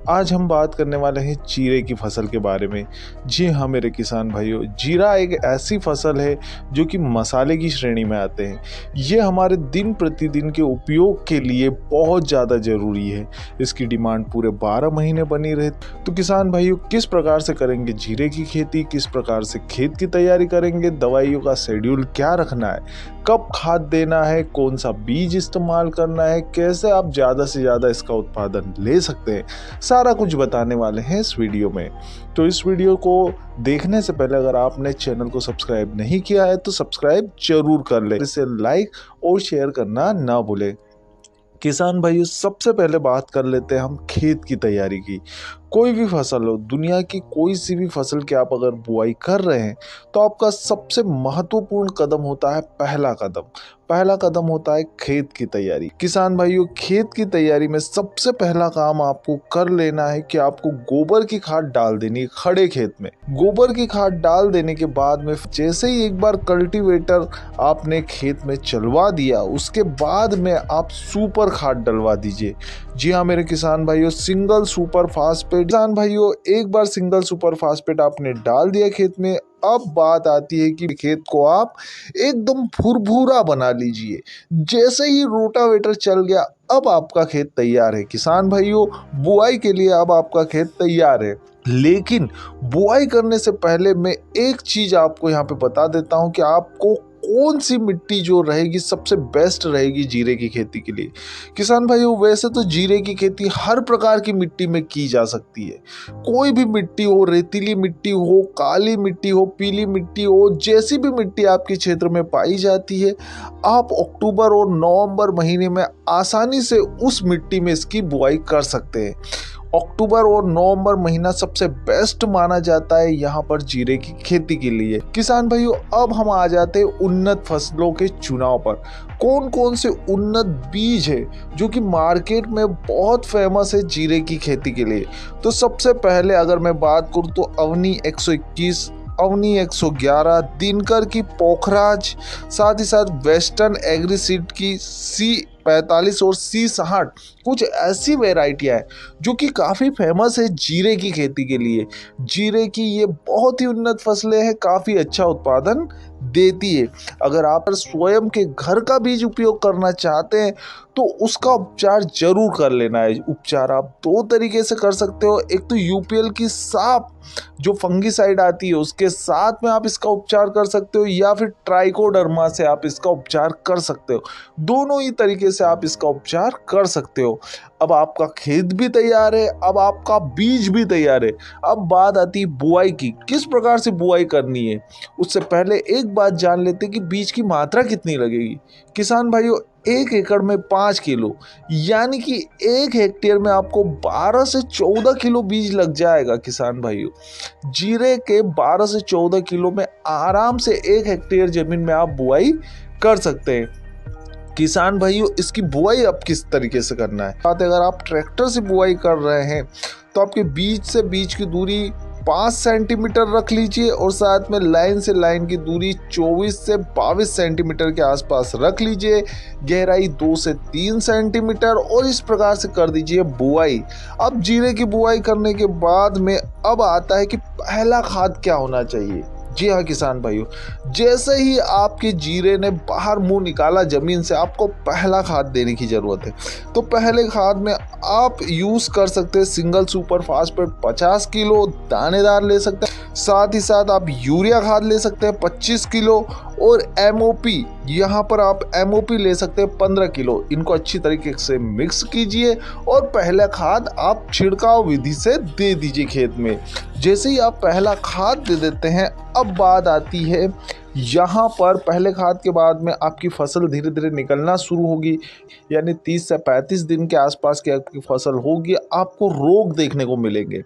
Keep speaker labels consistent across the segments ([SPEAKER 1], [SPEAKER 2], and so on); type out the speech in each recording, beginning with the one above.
[SPEAKER 1] आज हम बात करने वाले हैं जीरे की फसल के बारे में। जी हाँ मेरे किसान भाइयों, जीरा एक ऐसी फसल है जो कि मसाले की श्रेणी में आते हैं। ये हमारे दिन प्रतिदिन के उपयोग के लिए बहुत ज़्यादा ज़रूरी है। इसकी डिमांड पूरे 12 महीने बनी रहे। तो किसान भाइयों, किस प्रकार से करेंगे जीरे की खेती, किस प्रकार से खेत की तैयारी करेंगे, दवाइयों का शेड्यूल क्या रखना है, कब खाद देना है, कौन सा बीज इस्तेमाल करना है, कैसे आप ज़्यादा से ज़्यादा इसका उत्पादन ले सकते हैं, सारा कुछ बताने वाले हैं इस वीडियो में। तो इस वीडियो को देखने से पहले अगर आपने चैनल को सब्सक्राइब नहीं किया है तो सब्सक्राइब जरूर कर लें, इसे लाइक और शेयर करना ना भूलें। किसान भाइयों, सबसे पहले बात कर लेते हैं हम खेत की तैयारी की। कोई भी फसल हो, दुनिया की कोई सी भी फसल की आप अगर बुआई कर रहे हैं तो आपका सबसे महत्वपूर्ण कदम होता है पहला कदम होता है खेत की तैयारी। किसान भाइयों, खेत की तैयारी में सबसे पहला काम आपको कर लेना है कि आपको गोबर की खाद डाल देनी है। खड़े खेत में गोबर की खाद डाल देने के बाद में जैसे ही एक बार कल्टीवेटर आपने खेत में चलवा दिया, उसके बाद में आप सुपर खाद डलवा दीजिए। जी हाँ मेरे किसान भाइयों, सिंगल सुपर फास्फेट। किसान भाइयों, एक बार सिंगल सुपर फास्फेट आपने डाल दिया खेत में, अब बात आती है कि खेत को आप एकदम भुरभुरा बना लीजिए। जैसे ही रोटावेटर चल गया, अब आपका खेत तैयार है। किसान भाइयों, बुआई के लिए अब आपका खेत तैयार है। लेकिन बुआई करने से पहले मैं एक चीज आपको यहाँ पे बता देता हूँ कि आपको कौन सी मिट्टी जो रहेगी सबसे बेस्ट रहेगी जीरे की खेती के लिए। किसान भाइयों, वैसे तो जीरे की खेती हर प्रकार की मिट्टी में की जा सकती है। कोई भी मिट्टी हो, रेतीली मिट्टी हो, काली मिट्टी हो, पीली मिट्टी हो, जैसी भी मिट्टी आपके क्षेत्र में पाई जाती है, आप अक्टूबर और नवंबर महीने में आसानी से उस मिट्टी में इसकी बुआई कर सकते हैं। अक्टूबर और नवंबर महीना सबसे बेस्ट माना जाता है यहाँ पर जीरे की खेती के लिए। किसान भाइयों, अब हम आ जाते हैं उन्नत फसलों के चुनाव पर। कौन कौन से उन्नत बीज है जो कि मार्केट में बहुत फेमस है जीरे की खेती के लिए। तो सबसे पहले अगर मैं बात करूँ तो अवनी 121, अवनी 111, दिनकर की पोखराज, साथ ही साथ वेस्टर्न एग्रीसीड की C45 और C60, कुछ ऐसी वेराइटियाँ हैं जो कि काफ़ी फेमस है जीरे की खेती के लिए। जीरे की ये बहुत ही उन्नत फसलें हैं, काफ़ी अच्छा उत्पादन देती है। अगर आप स्वयं के घर का बीज उपयोग करना चाहते हैं तो उसका उपचार जरूर कर लेना है। उपचार आप दो तरीके से कर सकते हो। एक तो यूपीएल की साफ जो फंगीसाइड आती है उसके साथ में आप इसका उपचार कर सकते हो, या फिर ट्राइकोडर्मा से आप इसका उपचार कर सकते हो। दोनों ही तरीके से आप इसका उपचार कर सकते हो। अब आपका खेत भी तैयार है, अब आपका बीज भी तैयार है। अब बात आती है बुआई की, किस प्रकार से बुआई करनी है। उससे पहले एक बात जान लेते हैं कि बीज की मात्रा कितनी लगेगी। किसान भाइयों, 1 एकड़ में 5 किलो, यानी कि 1 हेक्टेयर में आपको 12 से 14 किलो बीज लग जाएगा। किसान भाइयों, जीरे के 12 से 14 किलो में आराम से 1 हेक्टेयर जमीन में आप बुआई कर सकते हैं। किसान भाइयों, इसकी बुआई अब किस तरीके से करना है। अगर आप ट्रैक्टर से बुआई कर रहे हैं तो आपके बीज से बीज की दूरी 5 सेंटीमीटर रख लीजिए, और साथ में लाइन से लाइन की दूरी 24 से 22 सेंटीमीटर के आसपास रख लीजिए। गहराई 2 से 3 सेंटीमीटर, और इस प्रकार से कर दीजिए बुआई। अब जीरे की बुआई करने के बाद में अब आता है कि पहला खाद क्या होना चाहिए। जी हाँ किसान भाइयों, जैसे ही आपके जीरे ने बाहर मुंह निकाला जमीन से, आपको पहला खाद देने की जरूरत है। तो पहले खाद में आप यूज कर सकते हैं सिंगल सुपर फास्फेट 50 किलो दानेदार ले सकते हैं। साथ ही साथ आप यूरिया खाद ले सकते हैं 25 किलो, और एमओपी, यहाँ पर आप एमओपी ले सकते हैं 15 किलो। इनको अच्छी तरीके से मिक्स कीजिए और पहला खाद आप छिड़काव विधि से दे दीजिए खेत में। जैसे ही आप पहला खाद दे देते हैं, अब बात आती है यहाँ पर पहले खाद के बाद में आपकी फसल धीरे धीरे निकलना शुरू होगी, यानी 30 से 35 दिन के आसपास की आपकी फसल होगी। आपको रोग देखने को मिलेंगे।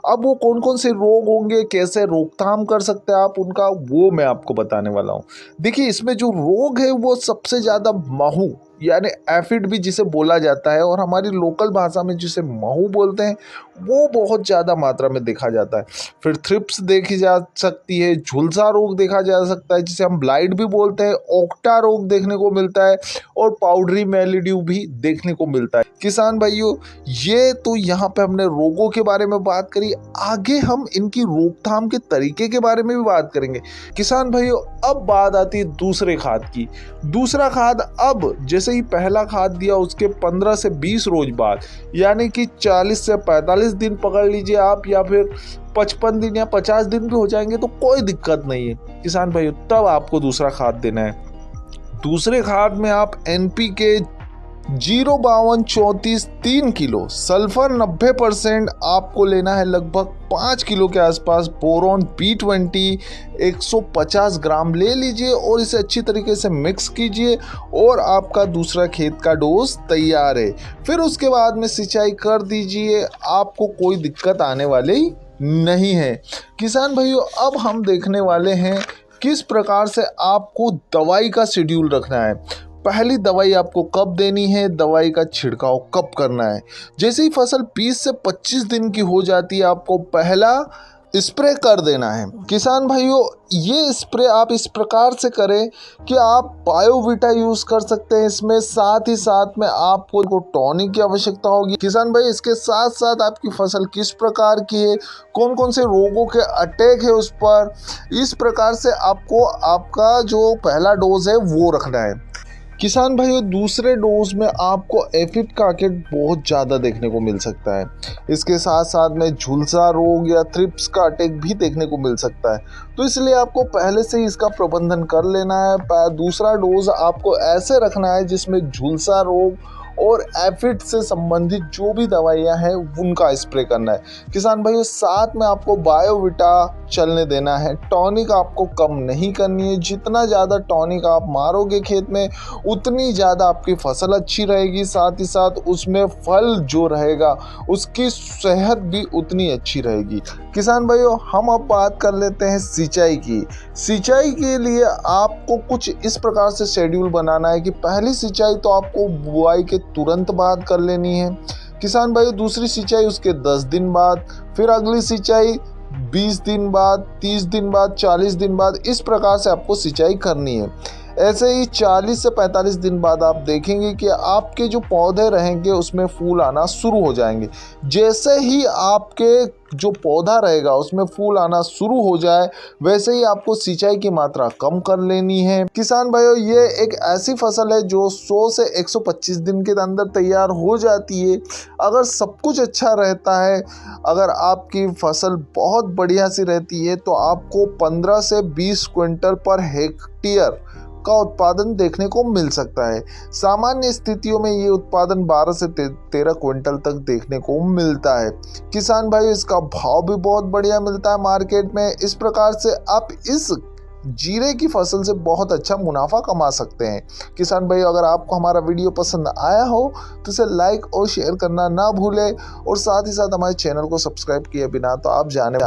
[SPEAKER 1] अब वो कौन कौन से रोग होंगे, कैसे रोकथाम कर सकते हैं आप उनका, वो मैं आपको बताने वाला हूँ। देखिए, इसमें जो रोग है वो सबसे ज़्यादा महू यानी एफिड भी जिसे बोला जाता है और हमारी लोकल भाषा में जिसे महू बोलते हैं, वो बहुत ज़्यादा मात्रा में देखा जाता है। फिर थ्रिप्स देखी जा सकती है, झुलसा रोग देखा जा सकता है जिसे हम ब्लाइट भी बोलते हैं, ओक्टा रोग देखने को मिलता है और पाउडरी मिल्ड्यू भी देखने को मिलता है। किसान भाइयों, ये तो यहाँ पे हमने रोगों के बारे में बात करी, आगे हम इनकी रोकथाम के तरीके के बारे में भी बात करेंगे। किसान भाइयों, अब बात आती है दूसरे खाद की। दूसरा खाद अब जैसे ही पहला खाद दिया उसके 15 से 20 रोज बाद, यानी कि 40 से 45 दिन पकड़ लीजिए आप, या फिर 55 दिन या 50 दिन भी हो जाएंगे तो कोई दिक्कत नहीं है किसान भाइयों, तब आपको दूसरा खाद देना है। दूसरे खाद में आप NPK 05234 3 किलो, सल्फर 90% आपको लेना है लगभग 5 किलो के आसपास, बोरॉन B20 150 ग्राम ले लीजिए और इसे अच्छी तरीके से मिक्स कीजिए और आपका दूसरा खेत का डोज तैयार है। फिर उसके बाद में सिंचाई कर दीजिए, आपको कोई दिक्कत आने वाली नहीं है। किसान भाइयों, अब हम देखने वाले हैं किस प्रकार से आपको दवाई का शेड्यूल रखना है। पहली दवाई आपको कब देनी है, दवाई का छिड़काव कब करना है। जैसे ही फसल 20 से 25 दिन की हो जाती है, आपको पहला स्प्रे कर देना है। किसान भाइयों, ये स्प्रे आप इस प्रकार से करें कि आप बायोविटा यूज़ कर सकते हैं इसमें, साथ ही साथ में आपको टॉनिक की आवश्यकता होगी। किसान भाई, इसके साथ साथ आपकी फसल किस प्रकार की है, कौन कौन से रोगों के अटैक है उस पर, इस प्रकार से आपको आपका जो पहला डोज है वो रखना है। किसान भाइयों, दूसरे डोज में आपको एफिड का अटैक बहुत ज़्यादा देखने को मिल सकता है। इसके साथ साथ में झुलसा रोग या थ्रिप्स का अटैक भी देखने को मिल सकता है, तो इसलिए आपको पहले से ही इसका प्रबंधन कर लेना है। दूसरा डोज आपको ऐसे रखना है जिसमें झुलसा रोग और एफिड से संबंधित जो भी दवाइयाँ हैं उनका स्प्रे करना है। किसान भाइयों, साथ में आपको बायोविटा चलने देना है, टॉनिक आपको कम नहीं करनी है। जितना ज़्यादा टॉनिक आप मारोगे खेत में, उतनी ज़्यादा आपकी फसल अच्छी रहेगी, साथ ही साथ उसमें फल जो रहेगा उसकी सेहत भी उतनी अच्छी रहेगी। किसान भाइयों, हम अब बात कर लेते हैं सिंचाई की। सिंचाई के लिए आपको कुछ इस प्रकार से शेड्यूल बनाना है कि पहली सिंचाई तो आपको बुआई के तुरंत बाद कर लेनी है किसान भाइयों, दूसरी सिंचाई उसके 10 दिन बाद, फिर अगली सिंचाई 20 दिन बाद, 30 दिन बाद, 40 दिन बाद, इस प्रकार से आपको सिंचाई करनी है। ऐसे ही 40 से 45 दिन बाद आप देखेंगे कि आपके जो पौधे रहेंगे उसमें फूल आना शुरू हो जाएंगे। जैसे ही आपके जो पौधा रहेगा उसमें फूल आना शुरू हो जाए, वैसे ही आपको सिंचाई की मात्रा कम कर लेनी है। किसान भाइयों, ये एक ऐसी फसल है जो 100 से 125 दिन के अंदर तैयार हो जाती है। अगर सब कुछ अच्छा रहता है, अगर आपकी फसल बहुत बढ़िया सी रहती है, तो आपको 15 से 20 क्विंटल पर हेक्टेयर का उत्पादन देखने को मिल सकता है। सामान्य स्थितियों में ये उत्पादन 12 से 13 क्विंटल तक देखने को मिलता है। किसान भाई, इसका भाव भी बहुत बढ़िया मिलता है मार्केट में। इस प्रकार से आप इस जीरे की फसल से बहुत अच्छा मुनाफा कमा सकते हैं। किसान भाई, अगर आपको हमारा वीडियो पसंद आया हो तो इसे लाइक और शेयर करना ना भूलें, और साथ ही साथ हमारे चैनल को सब्सक्राइब किए बिना तो आप जाने